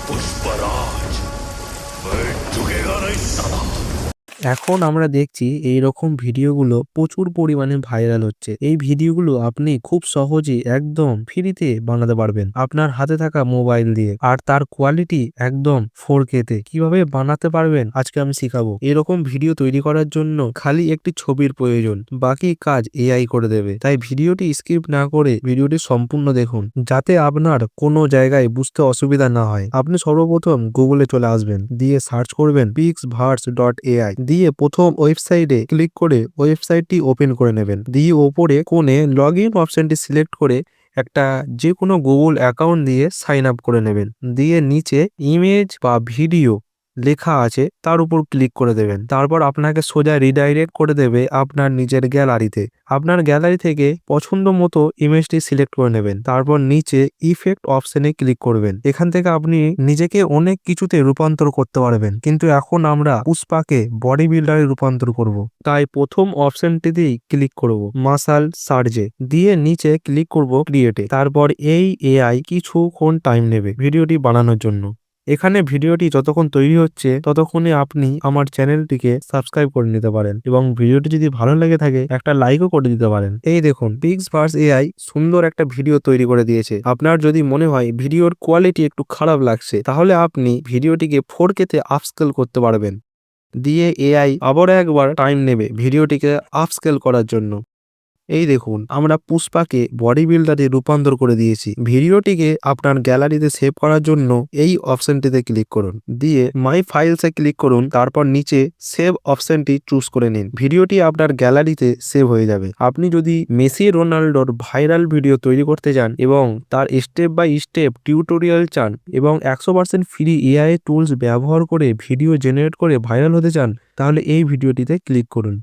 पुष्पराज मैं झुकेगा नहीं साला। এখন আমরা দেখছি এই রকম ভিডিওগুলো প্রচুর পরিমাণে ভাইরাল হচ্ছে। এই ভিডিওগুলো আপনি খুব সহজেই একদম ফ্রিতে বানাতে পারবেন আপনার হাতে থাকা মোবাইল দিয়ে, আর তার কোয়ালিটি একদম 4K তে। কিভাবে বানাতে পারবেন আজকে আমি শিখাবো। এরকম ভিডিও তৈরি করার জন্য খালি একটি ছবির প্রয়োজন, বাকি কাজ এআই করে দেবে। তাই ভিডিওটি স্কিপ না করে ভিডিওটি সম্পূর্ণ দেখুন, যাতে আপনার কোনো জায়গায় বুঝতে অসুবিধা না হয়। আপনি সর্বপ্রথম গুগলে চলে আসবেন, দিয়ে সার্চ করবেন pixverse.ai, দিয়ে প্রথম ওয়েবসাইটে ক্লিক করে ওয়েবসাইটটি ওপেন করে নেবেন। দিয়ে ওপরে কোণে লগ ইন অপশনটি সিলেক্ট করে একটা যে কোনো গুগল অ্যাকাউন্ট দিয়ে সাইন আপ করে নেবেন। দিয়ে নিচে ইমেজ বা ভিডিও লেখা আছে তার উপর ক্লিক করে দেবেন। তারপর আপনাকে সোজা রিডাইরেক্ট করে দেবে আপনার নিজের গ্যালারিতে। আপনার গ্যালারি থেকে পছন্দ মতো ইমেজটি সিলেক্ট করে নেবেন। তারপর নিচে ইফেক্ট অপশনে ক্লিক করবেন। এখান থেকে আপনি নিজেকে অনেক কিছুতে রূপান্তর করতে পারবেন, কিন্তু এখন আমরা পুষ্পাকে বডি বিল্ডারে রূপান্তর করব। তাই প্রথম অপশনটিতেই ক্লিক করব, মাসাল সার্জে, দিয়ে নিচে ক্লিক করব ক্রিয়েটে। তারপর এই এআই কিছুক্ষণ টাইম নেবে ভিডিওটি বানানোর জন্য। এখানে ভিডিওটি যতক্ষণ তৈরি হচ্ছে ততক্ষণে আপনি আমার চ্যানেলটিকে সাবস্ক্রাইব করে নিতে পারেন, এবং ভিডিওটি যদি ভালো লেগে থাকে একটা লাইকও করে দিতে পারেন। এই দেখুন পিক্সভার্স এআই সুন্দর একটা ভিডিও তৈরি করে দিয়েছে। আপনার যদি মনে হয় ভিডিওর কোয়ালিটি একটু খারাপ লাগছে, তাহলে আপনি ভিডিওটিকে 4K তে আপস্কেল করতে পারবেন। দিয়ে এআই আবার একবার টাইম নেবে ভিডিওটিকে আপস্কেল করার জন্য। এই দেখুন আমরা পুষ্পাকে বডি বিল্ডারে রূপান্তর করে দিয়েছি। ভিডিওটিকে আপনার গ্যালারিতে সেভ করার জন্য এই অপশনটিতে ক্লিক করুন, দিয়ে মাই ফাইলসে ক্লিক করুন। তারপর নিচে সেভ অপশনটি চুজ করে নিন। ভিডিওটি আপনার গ্যালারিতে সেভ হয়ে যাবে। আপনি যদি মেসি রোনাল্ডোর ভাইরাল ভিডিও তৈরি করতে চান এবং তার স্টেপ বাই স্টেপ টিউটোরিয়াল চান এবং 100% ফ্রি এআই টুলস ব্যবহার করে ভিডিও জেনারেট করে ভাইরাল হতে চান, তাহলে এই ভিডিওটিতে ক্লিক করুন।